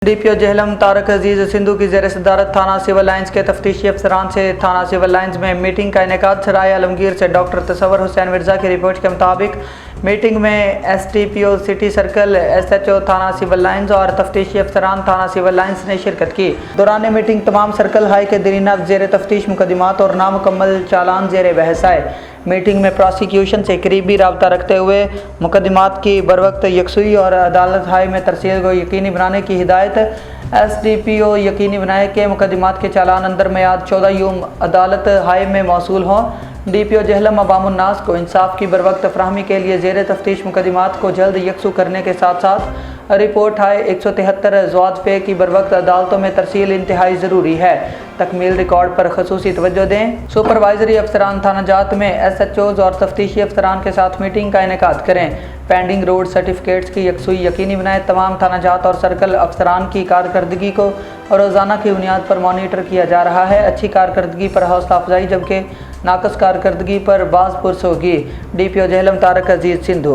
DPO Jhelum Tarak अजीज़ सिंधु की ज़ेर सदारत थाना सिविल लाइन्स के तफ्तीशी अफसरान से थाना सिविल लाइन्स में मीटिंग का इनेकाद। सराय आलमगीर से डॉक्टर तसव्वुर हुसैन मिर्ज़ा की रिपोर्ट के मुताबिक मीटिंग में SDPO सिटी सर्कल, SHO थाना सिविल लाइन्स और तफ्तीशी अफसरान थाना सिविल लाइन्स ने शिरकत की। दौरान मीटिंग तमाम सर्कल हाई के दरीना ज़ेर तफ्तीश मुकदमात और नामुकम्मल चालान ज़ेर बहस आए। मीटिंग में प्रोसिक्यूशन से करीबी रब्ता रखते हुए मुकदमात की बरवक्त यकसुई और अदालत हाई में तरसील को यकीनी बनाने की हिदायत। SDPO यकीनी बनाए कि मुकदमात के चालान अंदर मियाद 14 यूम अदालत हाई में मौसूल हों। DPO जहलम अवामुन्नास को इंसाफ की बरवक्त फराहमी के लिए ज़ेर तफ्तीश मुकदमात को जल्द यकसू करने के साथ साथ रिपोर्ट हाई 173 ज़वाद पे की बरवक्त अदालतों में तरसील इंतहाई ज़रूरी है। तकमील रिकॉर्ड पर खसूसी तवज्जो दें। सुपरवाइजरी अफसरान थाना जात में SHOs और तफ्तीशी अफसरान के साथ मीटिंग का इनेकाद करें। पेंडिंग रोड सर्टिफिकेट्स की यकसुई यकीनी बनाए। तमाम थाना जात और सर्कल अफसरान की कारकर्दगी को रोज़ाना की बुनियाद पर मॉनिटर किया जा रहा है। अच्छी कारकर्दगी पर हौसला अफजाई जबकि नाकस कारकर्दगी पर बाज़ पुरस होगी। DPO जहलम तारक अजीज़ सिंधु।